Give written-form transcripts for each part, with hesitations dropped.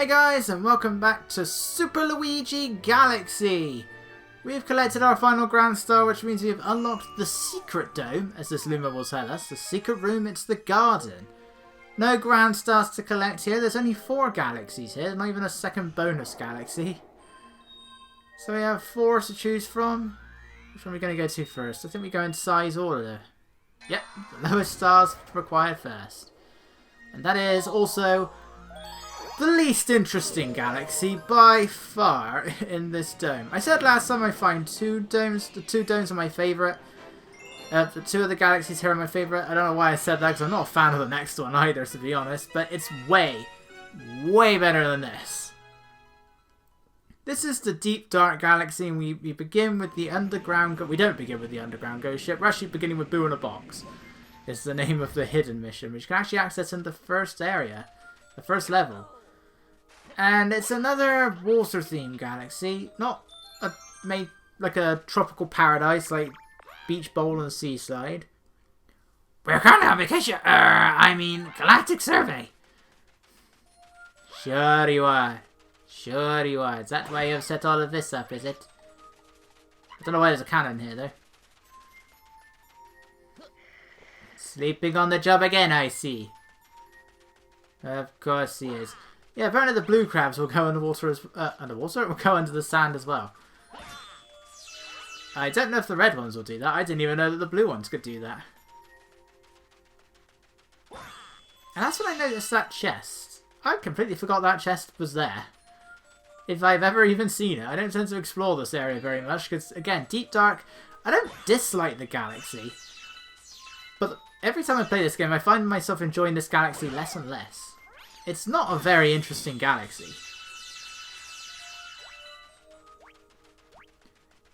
Hey guys, and welcome back to Super Luigi Galaxy! We've collected our final Grand Star, which means we've unlocked the secret dome, as this Luma will tell us. The secret room, it's the garden. No Grand Stars to collect here, there's only 4 galaxies here, not even a second bonus galaxy. So we have 4 to choose from. Which one are we going to go to first? I think we go in size order. Yep, the lowest stars required first. And that is also the least interesting galaxy by far in this dome. I said last time I find 2 domes. The 2 domes are my favourite. The 2 of the galaxies here are my favourite. I don't know why I said that because I'm not a fan of the next one either, to be honest. But it's way, way better than this. This is the Deep Dark Galaxy, and we begin with the underground... We don't begin with the underground ghost ship. We're actually beginning with Boo in a Box. It's the name of the hidden mission, which you can actually access in the first area. The first level. And it's another water-themed galaxy. Not made like a tropical paradise like Beach Bowl and Seaside. We're currently on vacation. Galactic Survey. Sure you are. Sure you are. Is that why you've set all of this up, is it? I don't know why there's a cannon here, though. Sleeping on the job again, I see. Of course he is. Yeah, apparently the blue crabs will go underwater as underwater. It will go under the sand as well. I don't know if the red ones will do that. I didn't even know that the blue ones could do that. And that's when I noticed that chest. I completely forgot that chest was there. If I've ever even seen it. I don't tend to explore this area very much because, again, Deep Dark, I don't dislike the galaxy. But every time I play this game, I find myself enjoying this galaxy less and less. It's not a very interesting galaxy.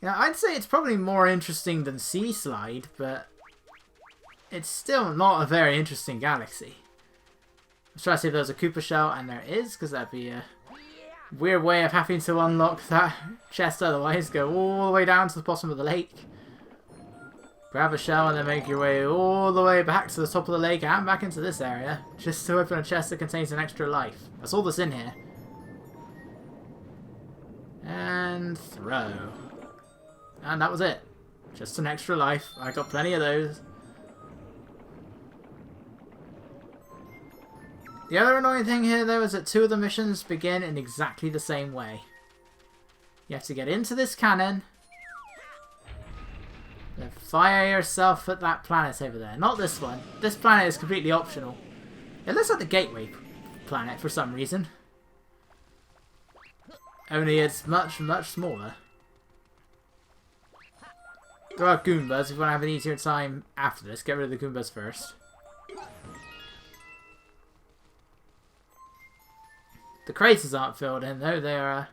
You know, I'd say it's probably more interesting than Seaside, but it's still not a very interesting galaxy. Let's try to see if there's a Koopa shell, and there is, because that'd be a weird way of having to unlock that chest otherwise. Go all the way down to the bottom of the lake. Grab a shell and then make your way all the way back to the top of the lake and back into this area. Just to open a chest that contains an extra life. That's all that's in here. And throw. And that was it. Just an extra life. I got plenty of those. The other annoying thing here though is that 2 of the missions begin in exactly the same way. You have to get into this cannon. Then fire yourself at that planet over there. Not this one. This planet is completely optional. It looks like the Gateway planet for some reason. Only it's much, much smaller. There are Goombas if you want to have an easier time after this. Get rid of the Goombas first. The craters aren't filled in though. They're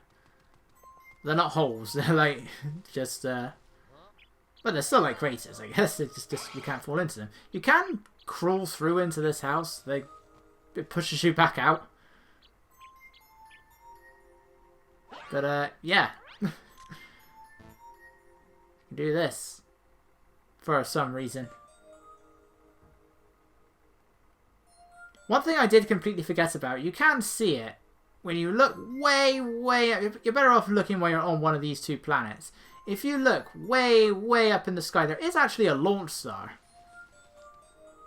not holes. They're like just but they're still like craters, I guess. It's just you can't fall into them. You can crawl through into this house. It pushes you back out. But yeah. You can do this for some reason. One thing I did completely forget about, you can see it when you look way, way up. You're better off looking when you're on one of these 2 planets. If you look way, way up in the sky, there is actually a launch star.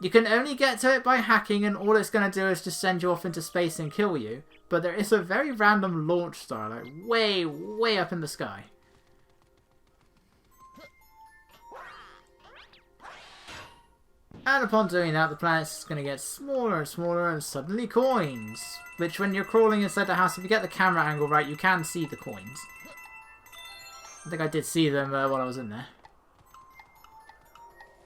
You can only get to it by hacking, and all it's going to do is just send you off into space and kill you. But there is a very random launch star, like way, way up in the sky. And upon doing that, the planet's going to get smaller and smaller, and suddenly coins. Which, when you're crawling inside the house, if you get the camera angle right, you can see the coins. I think I did see them while I was in there.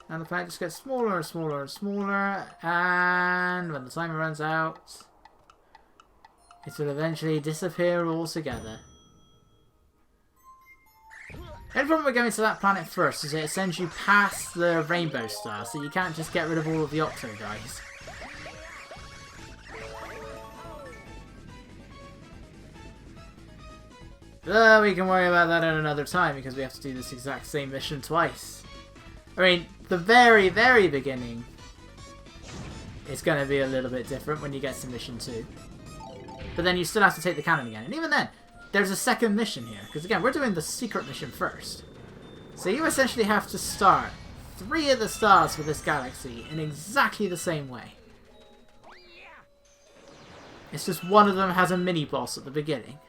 And the planet just gets smaller and smaller and smaller. And when the timer runs out, it will eventually disappear altogether. The only problem with going to that planet first is that it sends you past the rainbow star, so you can't just get rid of all of the Octo guys. But we can worry about that at another time because we have to do this exact same mission twice. I mean, the very, very beginning is going to be a little bit different when you get to mission 2. But then you still have to take the cannon again. And even then, there's a second mission here. Because again, we're doing the secret mission first. So you essentially have to start 3 of the stars for this galaxy in exactly the same way. It's just one of them has a mini-boss at the beginning.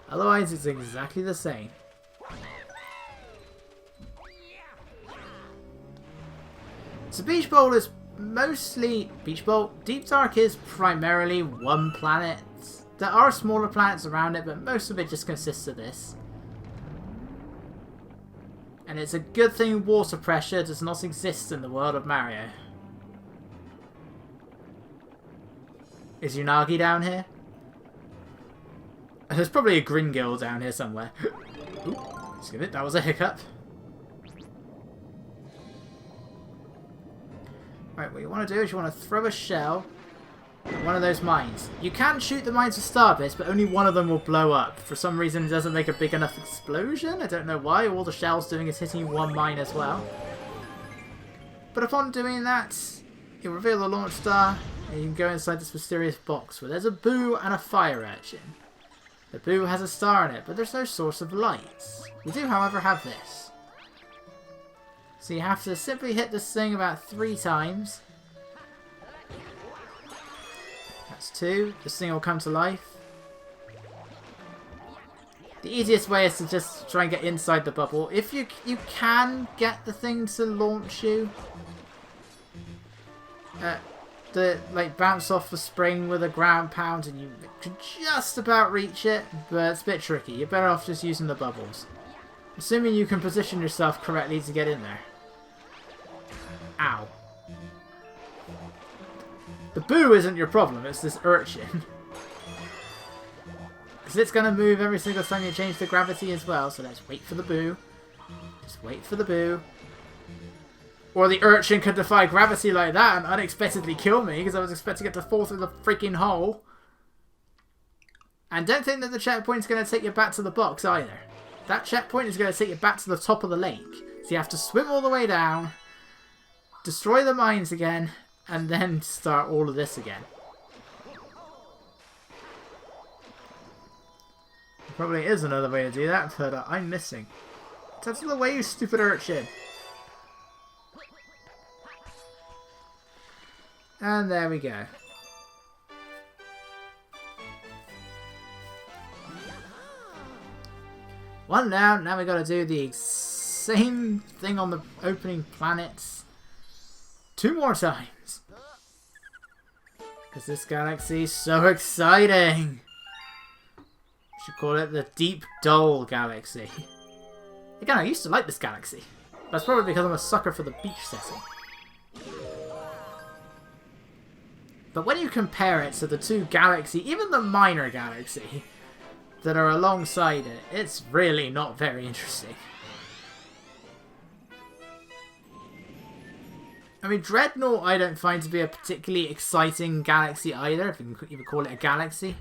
Otherwise, it's exactly the same. So Beach Bowl is mostly... Beach Bowl? Deep Dark is primarily one planet. There are smaller planets around it, but most of it just consists of this. And it's a good thing water pressure does not exist in the world of Mario. Is Unagi down here? There's probably a Gringill down here somewhere. Ooh, excuse me, that was a hiccup. Right, what you want to do is you want to throw a shell at one of those mines. You can shoot the mines with star bits, but only one of them will blow up. For some reason it doesn't make a big enough explosion. I don't know why. All the shell's doing is hitting one mine as well. But upon doing that, you reveal the launch star, and you can go inside this mysterious box where there's a Boo and a fire urchin. The Boo has a star in it, but there's no source of light. We do, however, have this. So you have to simply hit this thing about 3 times. That's 2. This thing will come to life. The easiest way is to just try and get inside the bubble. If you can get the thing to launch you, bounce off the spring with a ground pound, and you can just about reach it, but it's a bit tricky. You're better off just using the bubbles. Assuming you can position yourself correctly to get in there. Ow. The Boo isn't your problem, it's this urchin. Because it's going to move every single time you change the gravity as well, so let's wait for the Boo. Just wait for the Boo. Or the urchin could defy gravity like that and unexpectedly kill me, because I was expecting it to fall through the freaking hole. And don't think that the checkpoint's going to take you back to the box either. That checkpoint is going to take you back to the top of the lake. So you have to swim all the way down, destroy the mines again, and then start all of this again. There probably is another way to do that, but I'm missing. That's the way, you stupid urchin. And there we go. One down, now we gotta do the same thing on the opening planets 2 more times. Because this galaxy is so exciting. We should call it the Deep Dull Galaxy. Again, I used to like this galaxy. That's probably because I'm a sucker for the beach setting. But when you compare it to the 2 galaxy, even the minor galaxy, that are alongside it, it's really not very interesting. I mean, Dreadnought I don't find to be a particularly exciting galaxy either, if you can even call it a galaxy.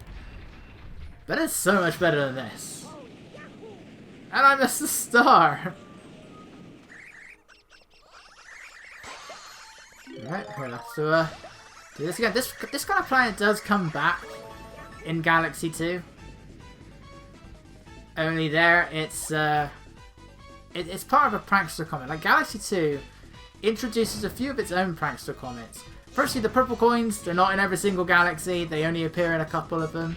But it's so much better than this. And I missed the star! Alright, we'll have to do this again. This kind of planet does come back in Galaxy 2. Only there, it's part of a prankster comet. Like Galaxy 2 introduces a few of its own prankster comets. Firstly, the purple coins, they're not in every single galaxy. They only appear in a couple of them.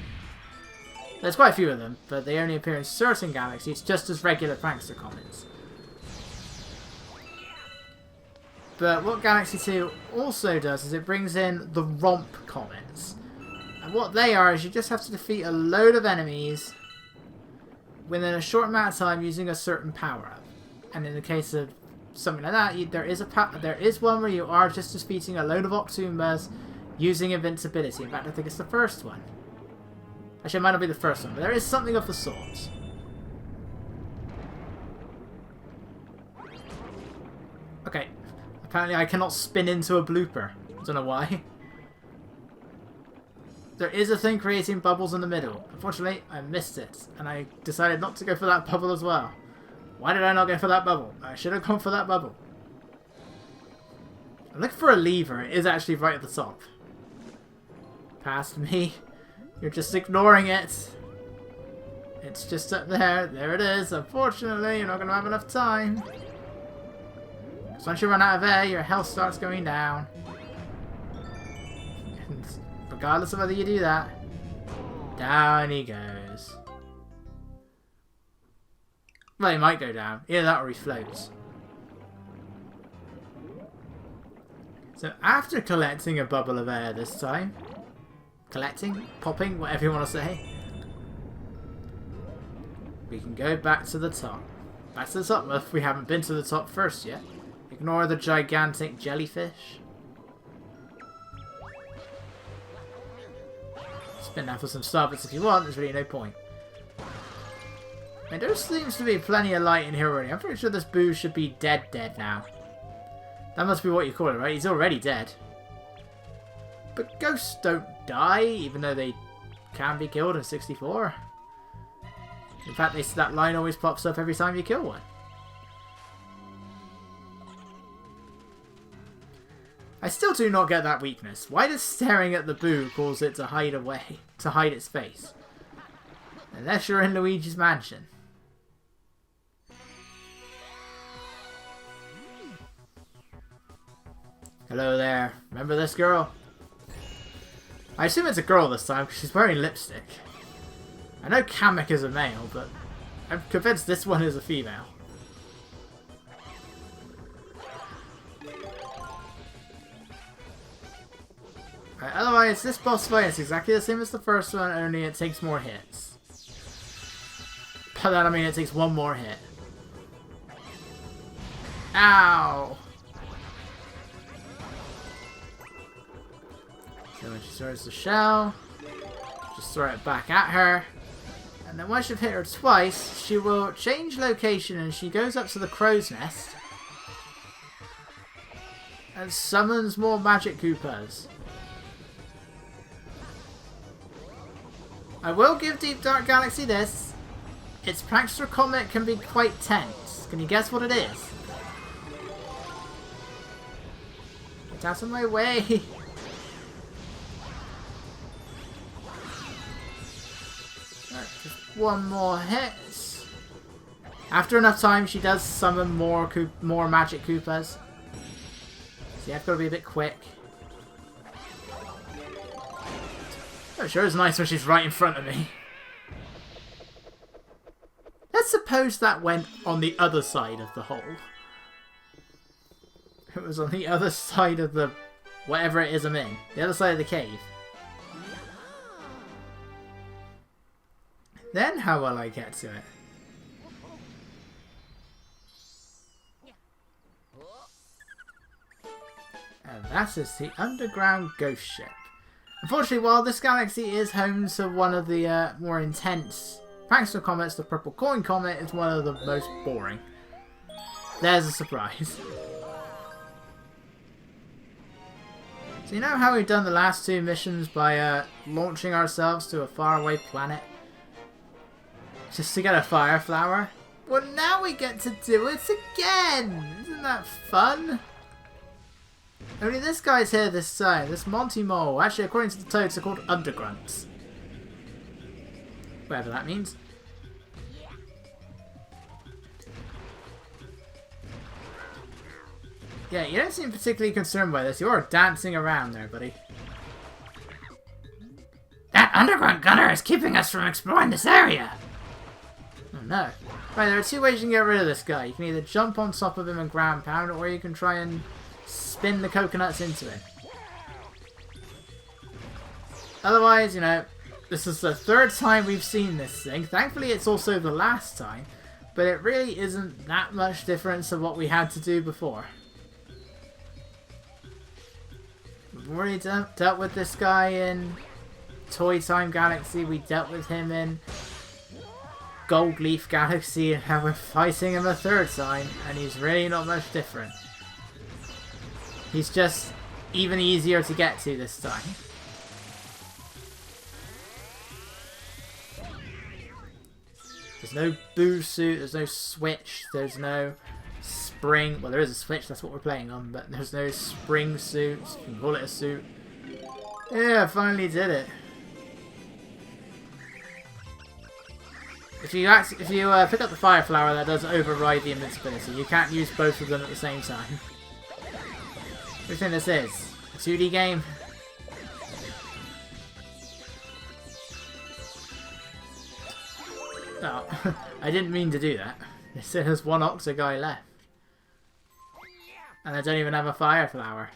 There's quite a few of them, but they only appear in certain galaxies, just as regular prankster comets. But what Galaxy 2 also does is it brings in the Romp Comets. And what they are is you just have to defeat a load of enemies within a short amount of time using a certain power-up. And in the case of something like that, there is one where you are just defeating a load of Octoombas using invincibility. In fact, I think it's the first one. Actually, it might not be the first one, but there is something of the sort. Okay. Apparently I cannot spin into a blooper. I don't know why. There is a thing creating bubbles in the middle. Unfortunately, I missed it. And I decided not to go for that bubble as well. Why did I not go for that bubble? I should have gone for that bubble. I'm looking for a lever. It is actually right at the top. past me. You're just ignoring it. It's just up there. There it is. Unfortunately, you're not going to have enough time. Because once you run out of air, your health starts going down. And regardless of whether you do that, down he goes. Well, he might go down. Either that or he floats. So after collecting a bubble of air this time, collecting, popping, whatever you want to say, we can go back to the top. Back to the top if we haven't been to the top first yet. Ignore the gigantic jellyfish. Spin that for some Starbucks if you want, there's really no point. And there seems to be plenty of light in here already. I'm pretty sure this boo should be dead now. That must be what you call it, right? He's already dead. But ghosts don't die, even though they can be killed in 64. In fact, that line always pops up every time you kill one. I still do not get that weakness. Why does staring at the boo cause it to hide away, to hide its face? Unless you're in Luigi's mansion. Hello there. Remember this girl? I assume it's a girl this time because she's wearing lipstick. I know Kamek is a male, but I'm convinced this one is a female. Right, otherwise, this boss fight is exactly the same as the first one, only it takes more hits. By that I mean it takes one more hit. Ow! So when she throws the shell, just throw it back at her. And then once you've hit her twice, she will change location and she goes up to the crow's nest. And summons more magic Koopas. I will give Deep Dark Galaxy this. Its Prankster Comet can be quite tense. Can you guess what it is? Get out of my way! Just one more hit. After enough time, she does summon more magic Koopas. So you have got to be a bit quick. Oh, sure is nice when she's right in front of me. Let's suppose that went on the other side of the hole. It was on the other side of the... whatever it is I'm in. The other side of the cave. Then how will I get to it? And that is the underground ghost ship. Unfortunately, while this galaxy is home to one of the more intense Prankster Comets, the Purple Coin Comet is one of the most boring. There's a surprise. So you know how we've done the last two missions by launching ourselves to a faraway planet? Just to get a fire flower? Well, now we get to do it again! Isn't that fun? Only this guy's here this time, this Monty Mole. Actually, according to the toads, they're called Undergrunts. Whatever that means. Yeah, you don't seem particularly concerned by this. You're dancing around there, buddy. That underground gunner is keeping us from exploring this area! Oh no. Right, there are two ways you can get rid of this guy. You can either jump on top of him and ground pound, or you can try and spin the coconuts into him. Otherwise, you know, this is the third time we've seen this thing. Thankfully, it's also the last time, but it really isn't that much difference of what we had to do before. We've already dealt with this guy in Toy Time Galaxy. We dealt with him in Gold Leaf Galaxy, and now we're fighting him a third time, and he's really not much different. He's just even easier to get to this time. There's no boo suit, there's no switch, there's no spring. Well, there is a switch, that's what we're playing on, but there's no spring suit, if you can call it a suit. Yeah, I finally did it. If you pick up the fire flower, that does override the invincibility. You can't use both of them at the same time. What do you think this is? A 2D game? Oh, I didn't mean to do that. It said there's one Octa guy left. And I don't even have a fire flower.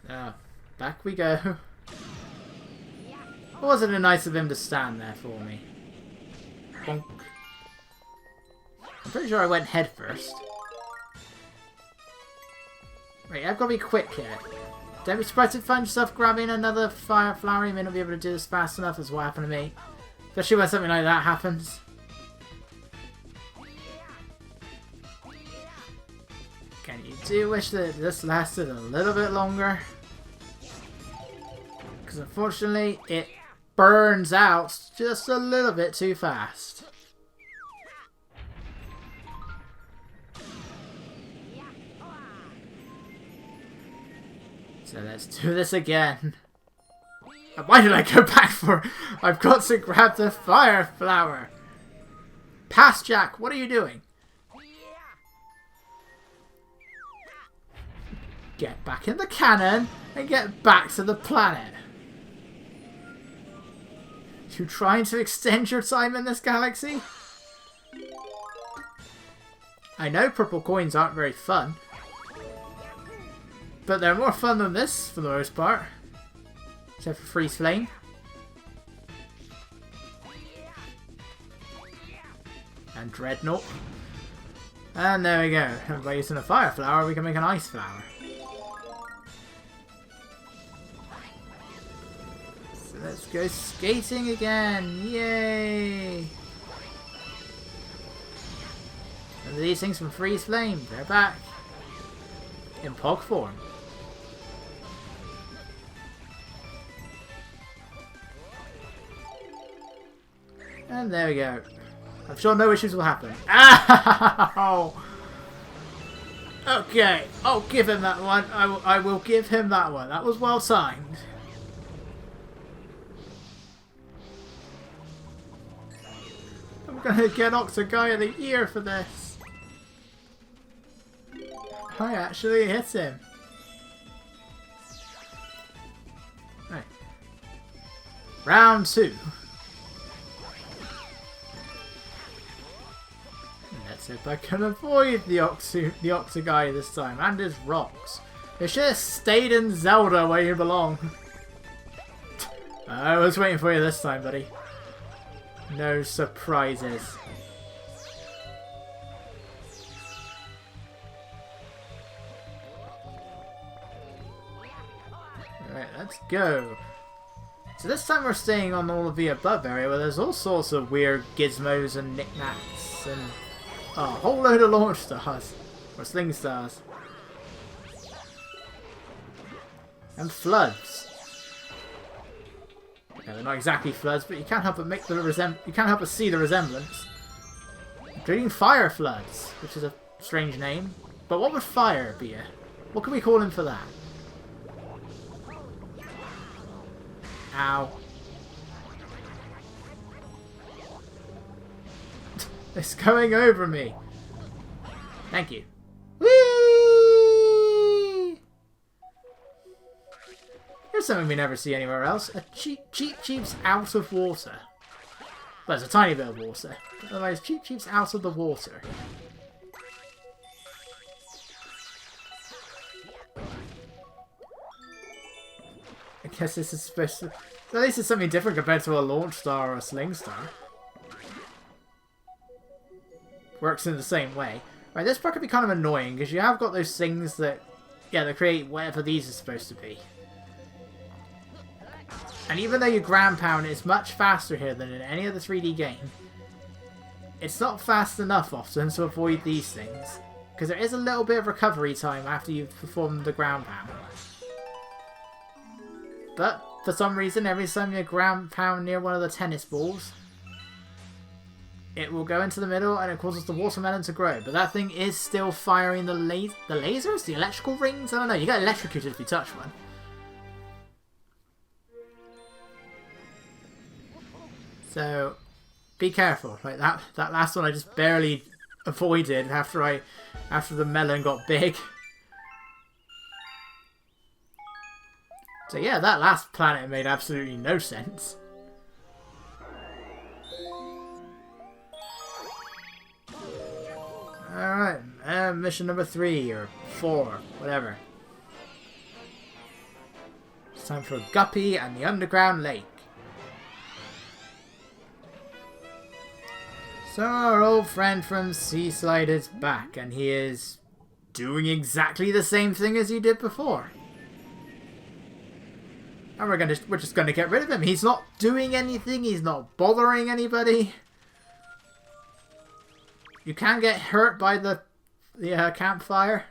Oh, back we go. Wasn't it nice of him to stand there for me? Bonk. I'm pretty sure I went head first. Wait, I've got to be quick here. Don't be surprised if you find yourself grabbing another fire flower. You may not be able to do this fast enough, as what happened to me. Especially when something like that happens. Can you do wish that this lasted a little bit longer? Because unfortunately, it burns out just a little bit too fast. So let's do this again. Why did I go back for it? I've got to grab the fire flower. Pass, Jack. What are you doing? Get back in the cannon and get back to the planet. You trying to extend your time in this galaxy? I know purple coins aren't very fun, but they're more fun than this for the most part. Except for Freeze Flame. And Dreadnought. And there we go. And by using a fire flower, we can make an ice flower. So let's go skating again. Yay! And these things from Freeze Flame, they're back. In Pog form. And there we go. I'm sure no issues will happen. Ow! Okay, I'll give him that one. I will give him that one. That was well timed. I'm gonna get Octa Guy of the Year for this. I actually hit him. Right. Round 2. Let's see if I can avoid the Octa Guy this time and his rocks. You should have stayed in Zelda where you belong. I was waiting for you this time, buddy. No surprises. Alright, let's go. So this time we're staying on all of the above area where there's all sorts of weird gizmos and knickknacks and a whole load of launch stars. Or sling stars. And floods. Yeah, they're not exactly floods, but you can't help but you can't help but see the resemblance. Including fire floods, which is a strange name. But what would fire be? What can we call him for that? Ow. It's going over me. Thank you. Whee! Here's something we never see anywhere else. A Cheep Cheep's out of water. Well, there's a tiny bit of water. But otherwise, Cheep Cheep's out of the water. I guess this is supposed to... At least it's something different compared to a launch star or a sling star. Works in the same way. Right, this part could be kind of annoying because you have got those things that... Yeah, they create whatever these are supposed to be. And even though you ground pound is much faster here than in any other 3D game, it's not fast enough often to avoid these things. Because there is a little bit of recovery time after you've performed the ground pound. But, for some reason, every time you ground pound near one of the tennis balls, it will go into the middle and it causes the watermelon to grow. But that thing is still firing the lasers? The electrical rings? I don't know. You get electrocuted if you touch one. So be careful. Like that last one I just barely avoided after the melon got big. So yeah, that last planet made absolutely no sense. Alright, mission number 3 or 4, whatever. It's time for Guppy and the Underground Lake. So our old friend from Seaside is back, and he is doing exactly the same thing as he did before. And we're just gonna get rid of him. He's not doing anything. He's not bothering anybody. You can get hurt by the campfire.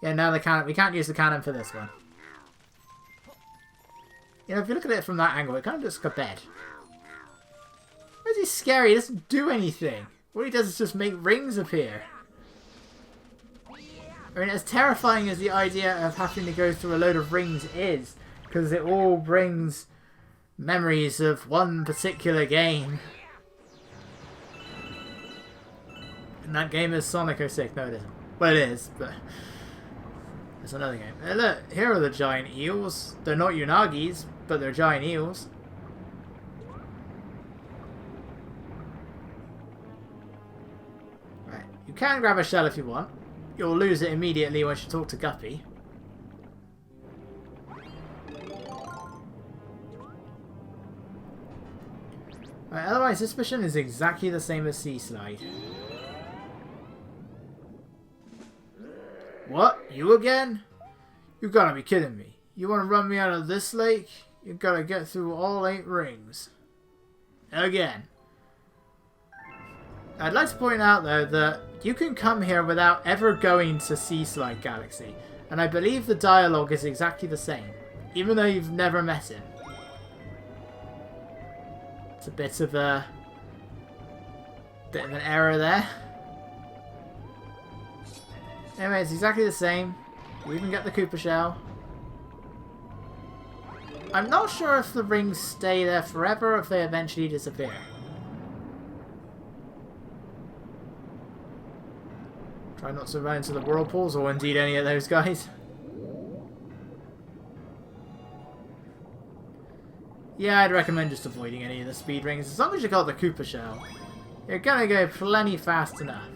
Yeah, no, we can't use the cannon for this one. You know, if you look at it from that angle, it kind of looks like a bed. Why is he scary? He doesn't do anything. What he does is just make rings appear. I mean, as terrifying as the idea of having to go through a load of rings is, because it all brings memories of one particular game. And that game is Sonic 06. No, it isn't. Well, it is, but it's another game. Hey, look, here are the giant eels. They're not Unagis, but they're giant eels. Right, you can grab a shell if you want. You'll lose it immediately once you talk to Guppy. Right, otherwise, this mission is exactly the same as Sea Slide. What? You again? You gotta be kidding me. You wanna run me out of this lake? You gotta get through all 8 rings. Again. I'd like to point out, though, that you can come here without ever going to Sea Slide Galaxy. And I believe the dialogue is exactly the same, even though you've never met him. It's a bit of an error there. Anyway, it's exactly the same. You even get the Koopa Shell. I'm not sure if the rings stay there forever or if they eventually disappear. Try not to run into the whirlpools or indeed any of those guys. Yeah, I'd recommend just avoiding any of the speed rings. As long as you got the Koopa Shell, you're gonna go plenty fast enough.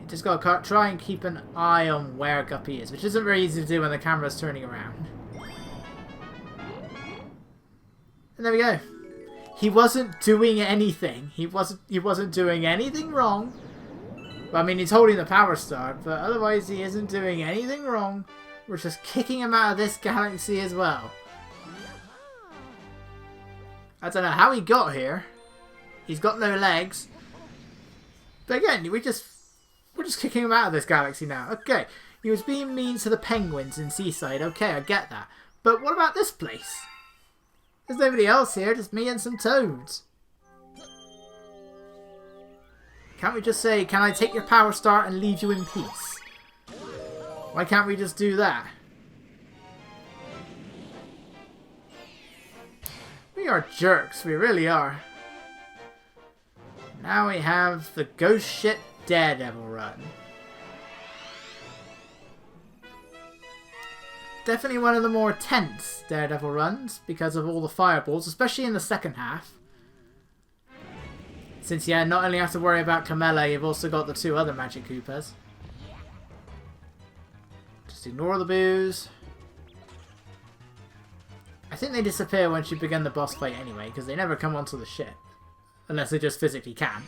You just gotta try and keep an eye on where Guppy is, which isn't very easy to do when the camera's turning around. And there we go. He wasn't doing anything. He wasn't doing anything wrong. Well, I mean, he's holding the power star, but otherwise he isn't doing anything wrong. We're just kicking him out of this galaxy as well. I don't know how he got here. He's got no legs. But again, we're just kicking him out of this galaxy now. Okay, he was being mean to the penguins in Seaside. Okay, I get that. But what about this place? There's nobody else here, just me and some toads. Can't we just say, can I take your power star and leave you in peace? Why can't we just do that? We are jerks, we really are. Now we have the Ghost Ship Daredevil run. Definitely one of the more tense Daredevil runs because of all the fireballs, especially in the second half. Since, yeah, not only have to worry about Camilla, you've also got the 2 other Magic Koopas. Just ignore the boos. I think they disappear once you begin the boss fight anyway, because they never come onto the ship. Unless they just physically can't.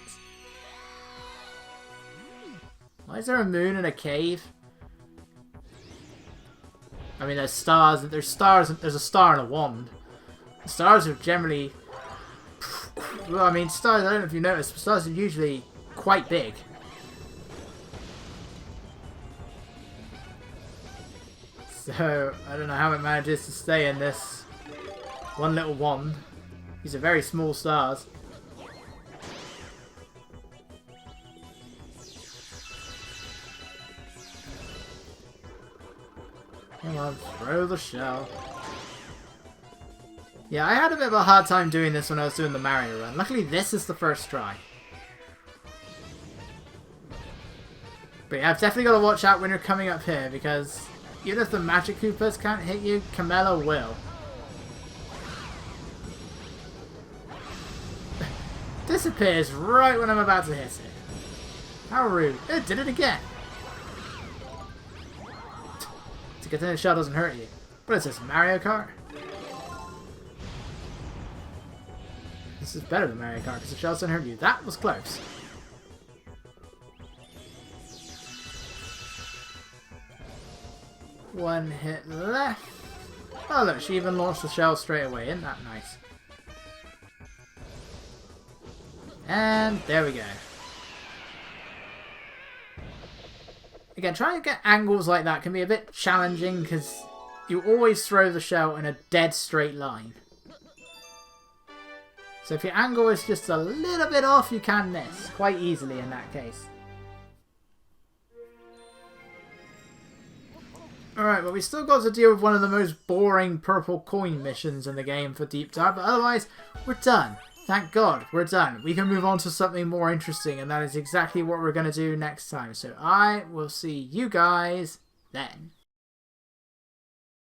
Why is there a moon in a cave? I mean, there's stars, there's a star and a wand. The stars are generally... Well, I mean, stars, I don't know if you noticed, but stars are usually quite big. So, I don't know how it manages to stay in this one little wand. These are very small stars. Come on, throw the shell. Yeah, I had a bit of a hard time doing this when I was doing the Mario run. Luckily, this is the first try. But yeah, I've definitely got to watch out when you're coming up here, because even if the Magic Koopas can't hit you, Camilla will. Disappears right when I'm about to hit it. How rude. It did it again. It's a good thing the shell doesn't hurt you. What is this, Mario Kart? This is better than Mario Kart because the shells don't hurt you. That was close. One hit left. Oh look, she even launched the shell straight away. Isn't that nice? And there we go. Again, trying to get angles like that can be a bit challenging because you always throw the shell in a dead straight line. So if your angle is just a little bit off, you can miss quite easily in that case. Alright, well we still got to deal with one of the most boring purple coin missions in the game for Deep Dive, but otherwise we're done. Thank God, we're done. We can move on to something more interesting, and that is exactly what we're going to do next time. So I will see you guys then.